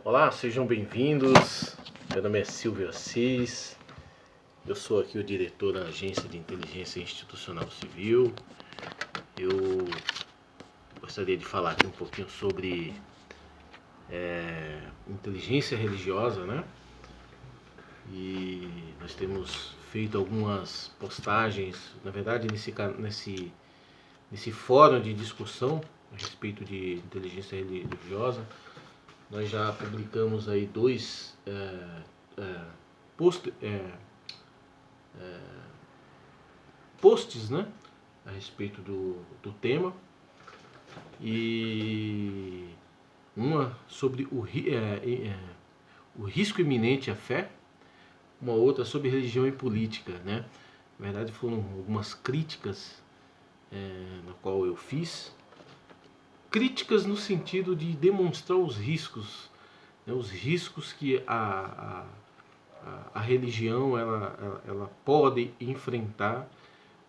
Olá, sejam bem-vindos. Meu nome é Silvio Assis. Eu sou aqui o diretor da Agência de Inteligência Institucional Civil. Eu gostaria de falar aqui um pouquinho sobre inteligência religiosa, né? E nós temos feito algumas postagens, na verdade, nesse fórum de discussão a respeito de inteligência religiosa. Nós já publicamos aí dois posts, né, a respeito do tema, e uma sobre o risco iminente à fé, uma outra sobre religião e política, né? Na verdade foram algumas críticas na qual eu fiz, críticas no sentido de demonstrar os riscos, né, os riscos que a religião ela pode enfrentar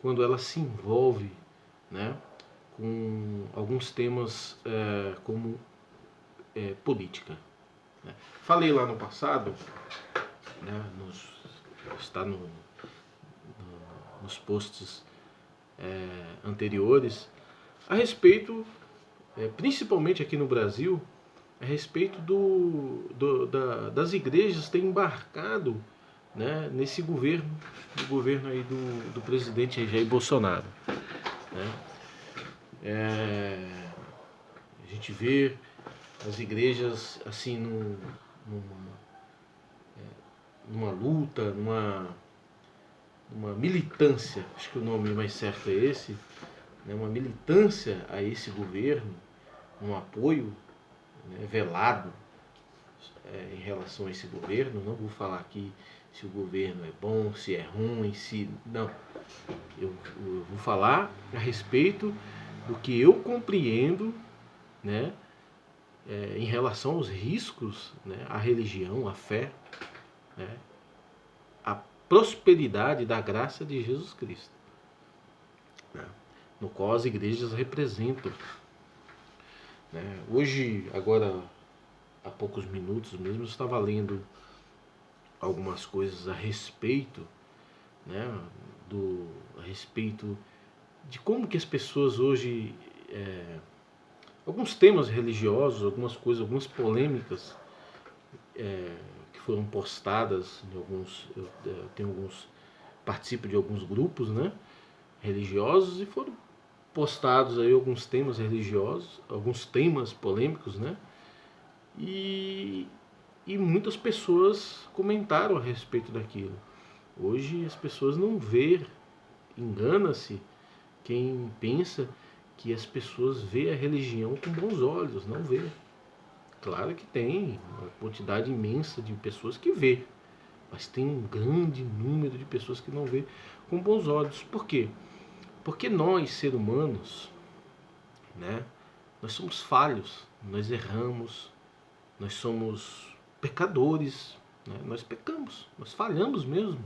quando ela se envolve, né, com alguns temas como política, né. Falei lá no passado, né, está nos posts anteriores, a respeito, principalmente aqui no Brasil, a respeito das igrejas terem embarcado, né, nesse governo aí do presidente Jair Bolsonaro, né. A gente vê as igrejas assim numa luta, numa militância, acho que o nome mais certo é esse, né, uma militância a esse governo, um apoio, né, velado em relação a esse governo. Não vou falar aqui se o governo é bom, se é ruim, se não. Eu vou falar a respeito do que eu compreendo, né, em relação aos riscos, né, à religião, à fé, né, à prosperidade da graça de Jesus Cristo, né, no qual as igrejas representam, né. Hoje, agora, há poucos minutos mesmo, eu estava lendo algumas coisas a respeito, né, a respeito de como que as pessoas hoje, alguns temas religiosos, algumas coisas, algumas polêmicas que foram postadas em alguns, participo de alguns grupos, né, religiosos, e foram postados aí alguns temas religiosos, alguns temas polêmicos, né, e muitas pessoas comentaram a respeito daquilo. Hoje as pessoas não vê, engana-se quem pensa que as pessoas vê a religião com bons olhos. Não vê. Claro que tem uma quantidade imensa de pessoas que vê, mas tem um grande número de pessoas que não vê com bons olhos. Por quê? Porque nós, seres humanos, né, nós somos falhos, nós erramos, nós somos pecadores, né? Nós pecamos, nós falhamos mesmo,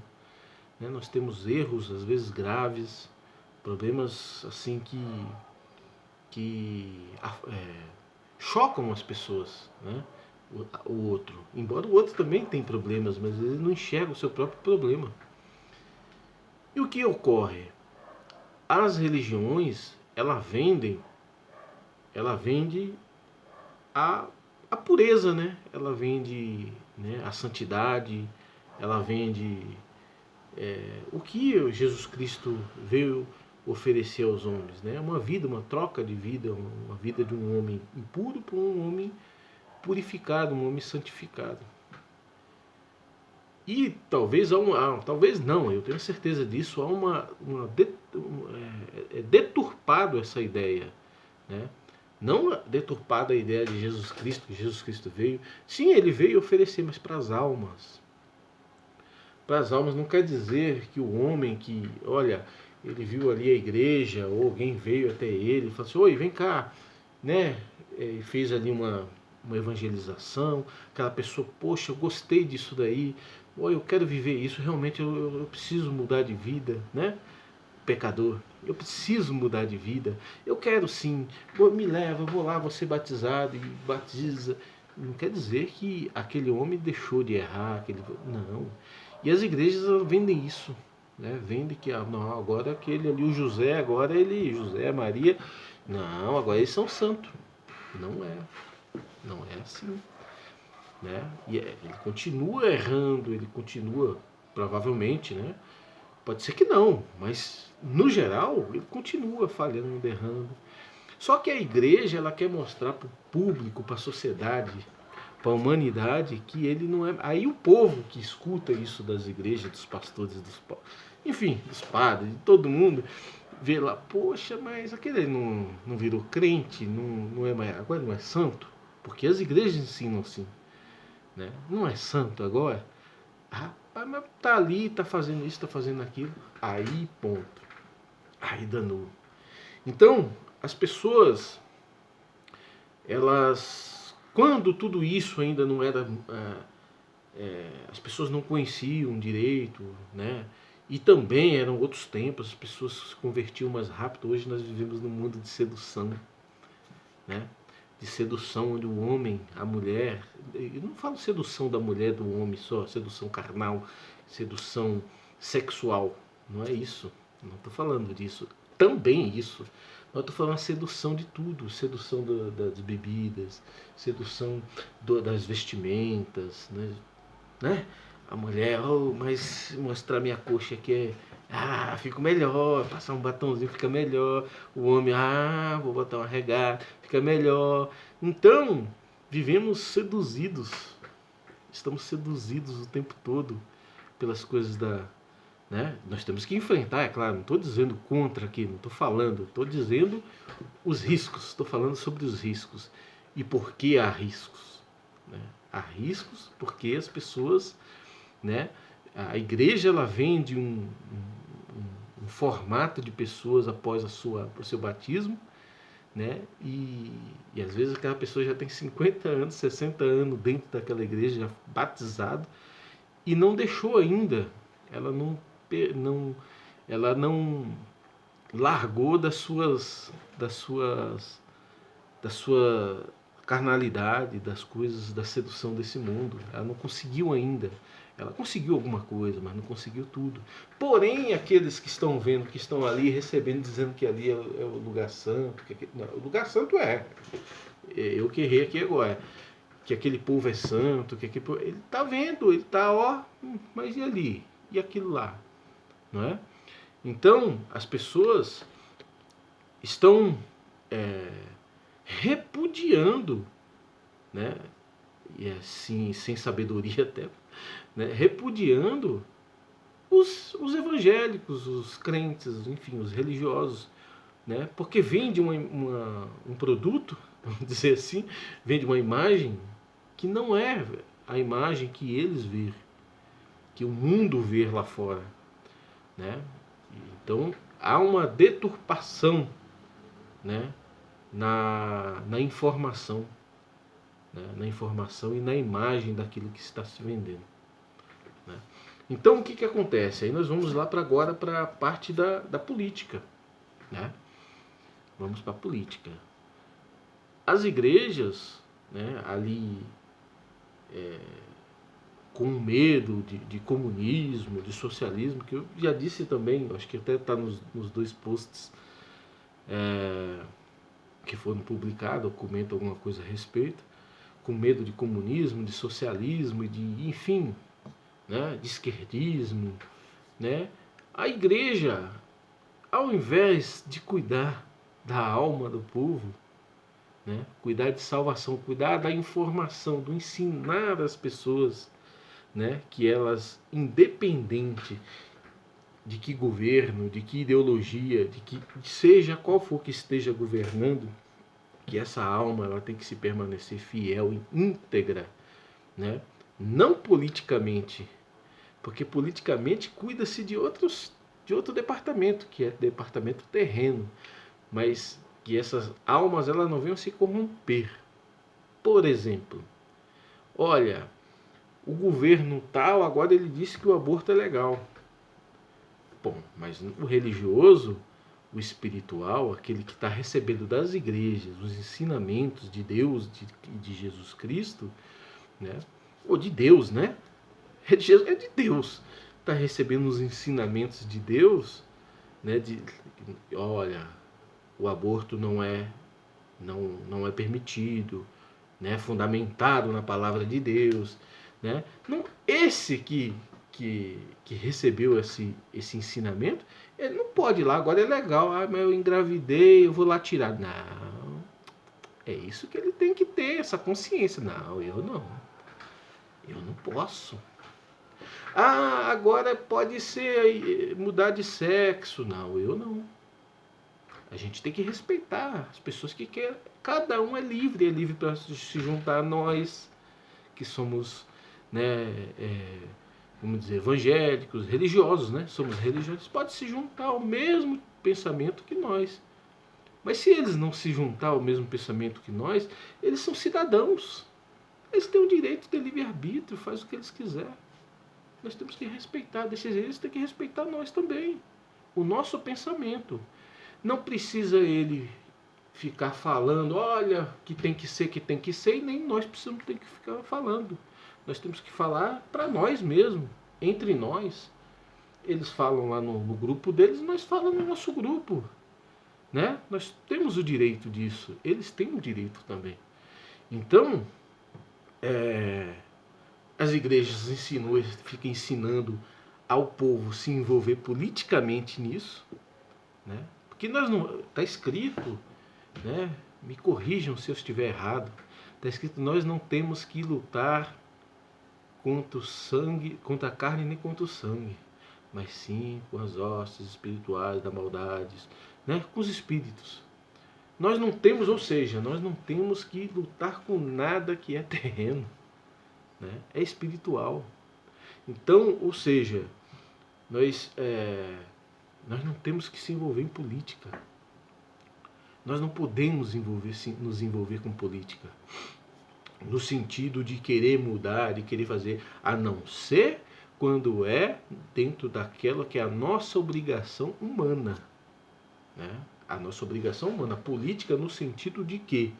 né? Nós temos erros, às vezes graves, problemas assim que chocam as pessoas, né? O outro, embora o outro também tem problemas, mas ele não enxerga o seu próprio problema. E o que ocorre? As religiões, ela vende a pureza, né? Ela vende, né, a santidade, ela vende o que Jesus Cristo veio oferecer aos homens, né? Uma vida, uma troca de vida, uma vida de um homem impuro por um homem purificado, um homem santificado. E talvez talvez não, eu tenho certeza disso, há deturpado essa ideia, né? Não deturpada a ideia de Jesus Cristo, que Jesus Cristo veio. Sim, ele veio oferecer, mas para as almas. Para as almas não quer dizer que o homem que, olha, ele viu ali a igreja, ou alguém veio até ele e falou assim, oi, vem cá, né? E fez ali uma evangelização, aquela pessoa, poxa, eu gostei disso daí, oi, eu quero viver isso, realmente eu preciso mudar de vida, né? Pecador, eu preciso mudar de vida, eu quero sim, me leva, eu vou lá, vou ser batizado, e batiza, não quer dizer que aquele homem deixou de errar, não. E as igrejas vendem isso, né? Vendem que não, agora aquele ali, o José, agora ele, José, Maria, não, agora eles são santos. Não é assim, né? E ele continua errando, ele continua, provavelmente, né? Pode ser que não, mas no geral ele continua falhando, errando. Só que a igreja ela quer mostrar para o público, para a sociedade, para a humanidade que ele não é. Aí o povo que escuta isso das igrejas, dos pastores, enfim, dos padres, de todo mundo, vê lá, poxa, mas aquele não virou crente, não é mais, agora não é santo, porque as igrejas ensinam assim, né? Não é santo agora. Rapaz, mas tá ali, tá fazendo isso, tá fazendo aquilo. Aí, ponto. Aí danou. Então, as pessoas, elas, quando tudo isso ainda não era, as pessoas não conheciam direito, né? E também eram outros tempos, as pessoas se convertiam mais rápido. Hoje nós vivemos num mundo de sedução, né? De sedução onde o homem, a mulher, eu não falo sedução da mulher, do homem só, sedução carnal, sedução sexual, não é isso, não estou falando disso, também isso, mas eu estou falando a sedução de tudo, sedução das bebidas, sedução das vestimentas, né? A mulher, oh, mas mostrar minha coxa aqui fico melhor, passar um batonzinho fica melhor. O homem, vou botar uma regata, fica melhor. Então, vivemos seduzidos. Estamos seduzidos o tempo todo pelas coisas né? Nós temos que enfrentar, é claro, não estou dizendo contra aqui, não estou falando, estou dizendo os riscos, estou falando sobre os riscos. E por que há riscos? Né? Há riscos porque as pessoas, né? A igreja ela vende um formato de pessoas após o seu batismo, né? E às vezes aquela pessoa já tem 50 anos, 60 anos dentro daquela igreja, já batizado, e não deixou ainda, ela não largou da sua carnalidade, das coisas da sedução desse mundo. Ela não conseguiu ainda. Ela conseguiu alguma coisa, mas não conseguiu tudo. Porém, aqueles que estão vendo, que estão ali recebendo, dizendo que ali é o lugar santo, não, o lugar santo eu que errei aqui agora, que aquele povo é santo, ele está vendo, ele está, mas e ali? E aquilo lá? Não é? Então, as pessoas estão repudiando, né? E assim, sem sabedoria até, né? Repudiando os evangélicos, os crentes, enfim, os religiosos, né? Porque vende um produto, vamos dizer assim, vende uma imagem que não é a imagem que eles vê, que o mundo vê lá fora, né? Então há uma deturpação, né? na informação, né? Na informação e na imagem daquilo que está se vendendo, né? Então o que acontece? Aí nós vamos lá agora para a parte da política, né? Vamos para a política. As igrejas, né, ali com medo de comunismo, de socialismo, que eu já disse também, acho que até está nos dois posts que foram publicados, eu comento alguma coisa a respeito, com medo de comunismo, de socialismo, enfim, né, de esquerdismo, né? A igreja, ao invés de cuidar da alma do povo, né, cuidar de salvação, cuidar da informação, do ensinar as pessoas, né, que elas, independente de que governo, de que ideologia, de que seja qual for que esteja governando, que essa alma ela tem que se permanecer fiel e íntegra, né? Não politicamente, porque politicamente cuida-se de outro departamento, que é o departamento terreno, mas que essas almas elas não venham se corromper. Por exemplo, olha, o governo tal agora ele disse que o aborto é legal. Bom, mas o religioso, o espiritual, aquele que está recebendo das igrejas os ensinamentos de Deus e de Jesus Cristo, né? Ou de Deus, né? É de Deus. Está recebendo os ensinamentos de Deus, né? Olha, o aborto não é permitido, né? Fundamentado na palavra de Deus, né? Não, esse que recebeu esse ensinamento, ele não pode ir lá, agora é legal, mas eu engravidei, eu vou lá tirar. Não, é isso que ele tem que ter, essa consciência. Não, eu não posso. Agora pode ser mudar de sexo. Não, eu não. A gente tem que respeitar as pessoas que querem. Cada um é livre para se juntar a nós, que somos, né, vamos dizer, evangélicos, religiosos, né? Somos religiosos, pode se juntar ao mesmo pensamento que nós. Mas se eles não se juntar ao mesmo pensamento que nós, eles são cidadãos. Eles têm o direito de livre-arbítrio, faz o que eles quiserem. Nós temos que respeitar, eles têm que respeitar nós também. O nosso pensamento. Não precisa ele ficar falando, olha, que tem que ser, e nem nós precisamos ter que ficar falando. Nós temos que falar para nós mesmos, entre nós. Eles falam lá no grupo deles, nós falamos no nosso grupo. Né? Nós temos o direito disso, eles têm o direito também. Então, as igrejas ficam ensinando ao povo se envolver politicamente nisso, né? Porque está escrito, né? Me corrijam se eu estiver errado. Está escrito: nós não temos que lutar contra o sangue, contra a carne nem contra o sangue, mas sim com as hostes espirituais da maldade, né? Com os espíritos. Nós não temos, ou seja, nós não temos que lutar com nada que é terreno, né? É espiritual. Então, ou seja, nós não temos que se envolver em política. Nós não podemos nos envolver com política no sentido de querer mudar, de querer fazer, a não ser quando é dentro daquela que é a nossa obrigação humana, né? A nossa obrigação humana, política no sentido de quê?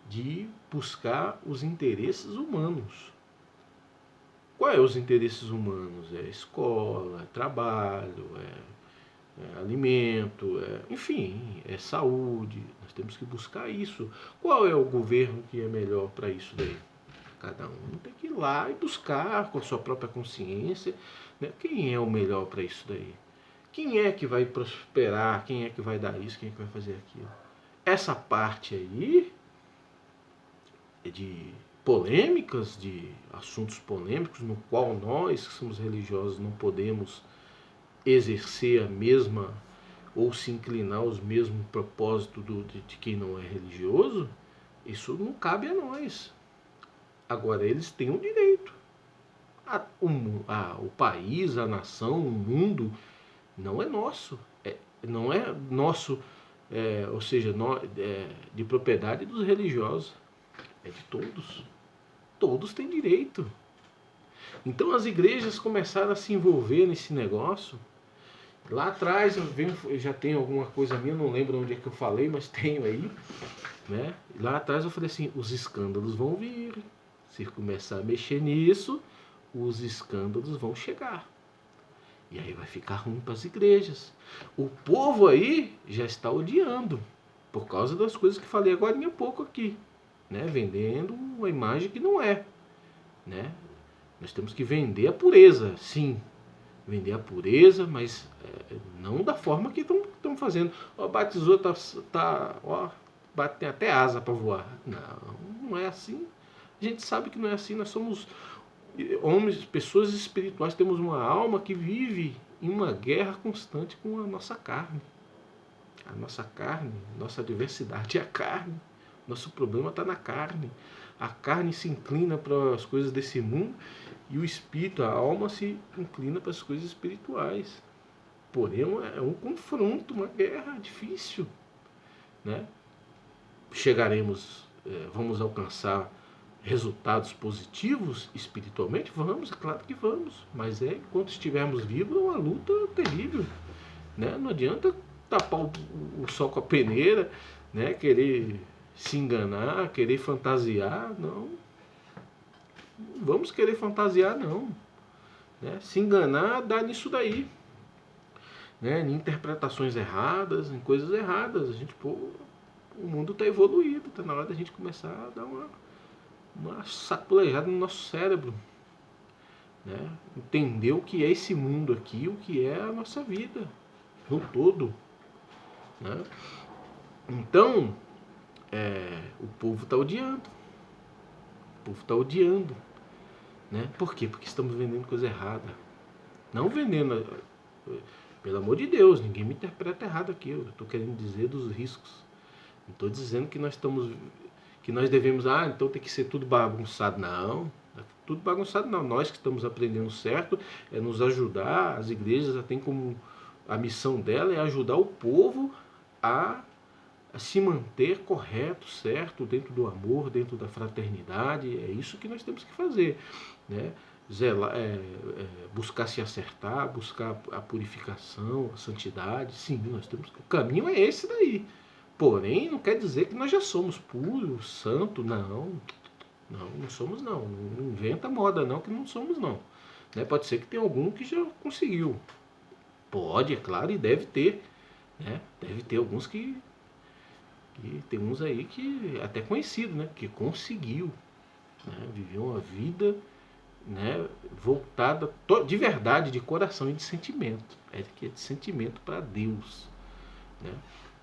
De buscar os interesses humanos. Quais são os interesses humanos? É escola, é trabalho, alimento, enfim, é saúde. Nós temos que buscar isso. Qual é o governo que é melhor para isso daí? Cada um tem que ir lá e buscar com a sua própria consciência, né? Quem é o melhor para isso daí? Quem é que vai prosperar? Quem é que vai dar isso? Quem é que vai fazer aquilo? Essa parte aí de polêmicas, de assuntos polêmicos, no qual nós que somos religiosos não podemos exercer a mesma ou se inclinar aos mesmos propósitos de quem não é religioso, isso não cabe a nós. Agora, eles têm o direito. O país, a nação, o mundo não é nosso. Não é nosso, ou seja, de propriedade dos religiosos. É de todos. Todos têm direito. Então as igrejas começaram a se envolver nesse negócio. Lá atrás eu já tenho alguma coisa minha, não lembro onde é que eu falei, mas tenho aí, né? Lá atrás eu falei assim: os escândalos vão vir. Se começar a mexer nisso, os escândalos vão chegar. E aí vai ficar ruim para as igrejas. O povo aí já está odiando, por causa das coisas que falei agora há pouco aqui, né? Vendendo uma imagem que não é, né? Nós temos que vender a pureza, sim. Vender a pureza, mas não da forma que estão fazendo. Ó, batizou, tem até asa para voar. Não é assim. A gente sabe que não é assim. Nós somos homens, pessoas espirituais, temos uma alma que vive em uma guerra constante com a nossa carne. A nossa carne, nossa adversidade é a carne. Nosso problema está na carne. A carne se inclina para as coisas desse mundo e o espírito, a alma, se inclina para as coisas espirituais. Porém, é um confronto, uma guerra difícil, né? Vamos alcançar resultados positivos espiritualmente? Vamos, é claro que vamos. Mas enquanto estivermos vivos, é uma luta terrível, né? Não adianta tapar o sol com a peneira, né? Querer se enganar, querer fantasiar, não. Não vamos querer fantasiar, não. Né? Se enganar dá nisso daí. Né? Em interpretações erradas, em coisas erradas. A gente, o mundo está evoluído, está na hora da gente começar a dar uma sacolejada no nosso cérebro. Né? Entender o que é esse mundo aqui, o que é a nossa vida, no todo. Né? Então, o povo está odiando. O povo está odiando. Né? Por quê? Porque estamos vendendo coisa errada. Não vendendo, pelo amor de Deus, ninguém me interpreta errado aqui. Eu estou querendo dizer dos riscos. Não estou dizendo que nós devemos, então tem que ser tudo bagunçado. Não, tudo bagunçado não. Nós que estamos aprendendo certo é nos ajudar. As igrejas têm como a missão dela é ajudar o povo a se manter correto, certo, dentro do amor, dentro da fraternidade. É isso que nós temos que fazer, né? Buscar se acertar, buscar a purificação, a santidade. Sim, nós temos. O caminho é esse daí. Porém, não quer dizer que nós já somos puros, santos. Não somos não. Não inventa moda não, que não somos não. Né? Pode ser que tenha algum que já conseguiu. Pode, é claro, e deve ter. Né? Deve ter alguns que tem uns aí que até conhecido, né? Que conseguiu, né? Viveu uma vida, né? Voltada de verdade, de coração e de sentimento. Que é de sentimento para Deus, né?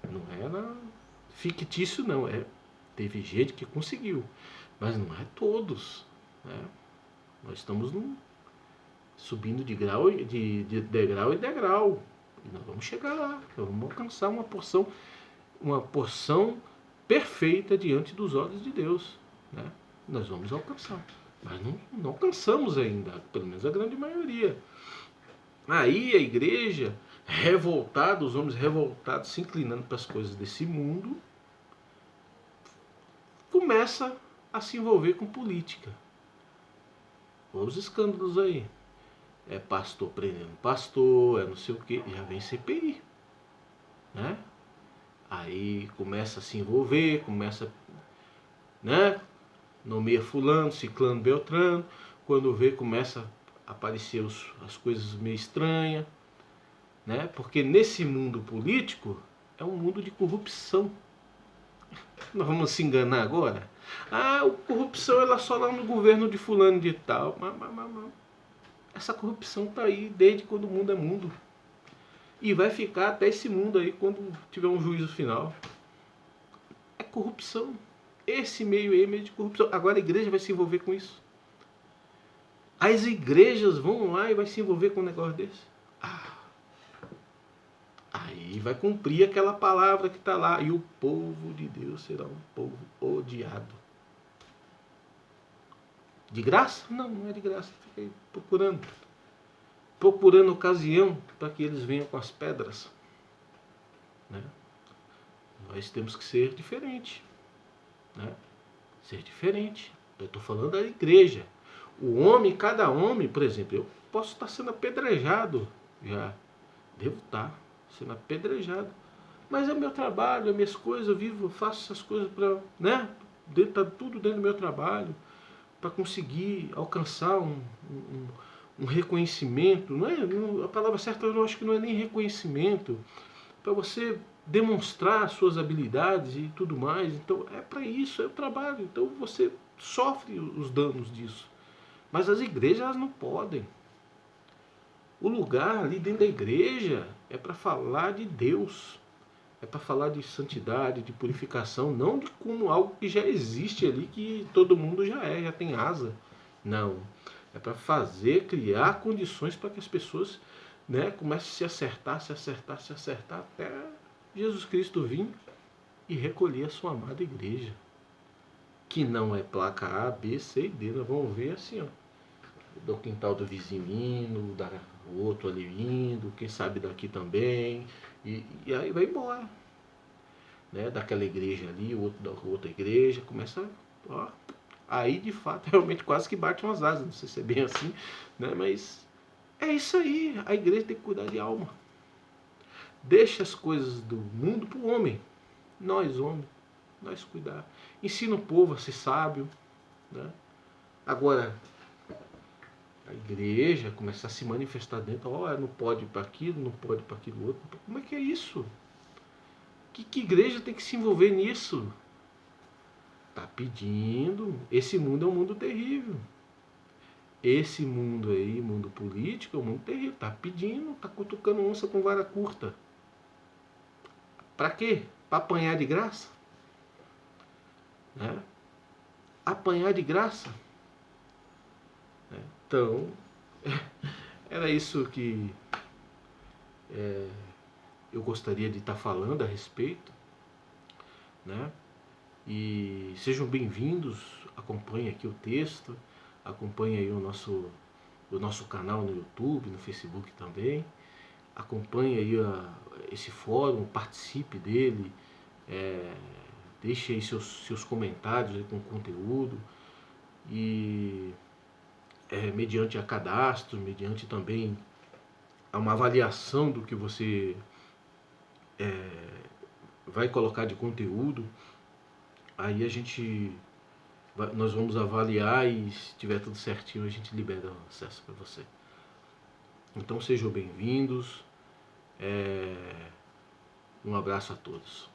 Não era fictício não, teve gente que conseguiu, mas não é todos, né? Nós estamos subindo de degrau em degrau, e nós vamos chegar lá, nós vamos alcançar uma porção perfeita diante dos olhos de Deus, né? Nós vamos alcançar, mas não alcançamos ainda, pelo menos a grande maioria. Aí a igreja revoltada, os homens revoltados, se inclinando para as coisas desse mundo, começa a se envolver com política. Olha os escândalos aí. É pastor prendendo pastor, não sei o que, já vem CPI, né? Aí começa a se envolver, né? Nomeia fulano, ciclano, beltrano. Quando vê, começa a aparecer as coisas meio estranhas, né? Porque nesse mundo político é um mundo de corrupção. Nós vamos se enganar agora? A corrupção ela só lá no governo de fulano de tal. Mas essa corrupção está aí desde quando o mundo é mundo. E vai ficar até esse mundo aí quando tiver um juízo final. É corrupção. Esse meio é meio de corrupção. Agora a igreja vai se envolver com isso. As igrejas vão lá e vai se envolver com um negócio desse. Aí vai cumprir aquela palavra que está lá. E o povo de Deus será um povo odiado. De graça? Não é de graça. Fica aí procurando ocasião para que eles venham com as pedras. Né? Nós temos que ser diferente. Né? Ser diferente. Eu estou falando da igreja. Cada homem, por exemplo, eu posso estar sendo apedrejado já. Devo estar sendo apedrejado. Mas é meu trabalho, é minhas coisas, eu faço essas coisas para, né? Tá tudo dentro do meu trabalho, para conseguir alcançar um reconhecimento. Não é, a palavra certa eu acho que não é nem reconhecimento, para você demonstrar suas habilidades e tudo mais. Então é para isso, é o trabalho. Então você sofre os danos disso. Mas as igrejas elas não podem. O lugar ali dentro da igreja é para falar de Deus. É para falar de santidade, de purificação, não de como algo que já existe ali, que todo mundo já tem asa. Não. É para criar condições para que as pessoas, né, comecem a se acertar, até Jesus Cristo vir e recolher a sua amada igreja. Que não é placa A, B, C e D. Nós vamos ver assim, ó. Do quintal do vizinho indo, o outro ali indo, quem sabe daqui também. E aí vai embora. Né? Daquela igreja ali, o outro da outra igreja, começa. Aí de fato realmente quase que bate umas asas, não sei se é bem assim, né? Mas é isso aí, a igreja tem que cuidar de alma. Deixa as coisas do mundo para o homem. Nós, homens, nós cuidar. Ensina o povo a ser sábio. Né? Agora, a igreja começar a se manifestar dentro, não pode ir para aquilo, não pode ir para aquilo outro. Como é que é isso? Que igreja tem que se envolver nisso? Está pedindo. Esse mundo é um mundo terrível. Esse mundo aí, mundo político, é um mundo terrível. Está pedindo, está cutucando onça com vara curta. Para quê? Para apanhar de graça? Né? Apanhar de graça? Então, era isso que eu gostaria de estar falando a respeito. Né? E sejam bem-vindos, acompanhem aqui o texto, acompanhem aí o nosso canal no YouTube, no Facebook também. Acompanhe aí esse fórum, participe dele, deixe aí seus comentários aí com conteúdo e mediante a cadastro, mediante também a uma avaliação do que você vai colocar de conteúdo, aí nós vamos avaliar e se tiver tudo certinho a gente libera o acesso para você. Então sejam bem-vindos, um abraço a todos.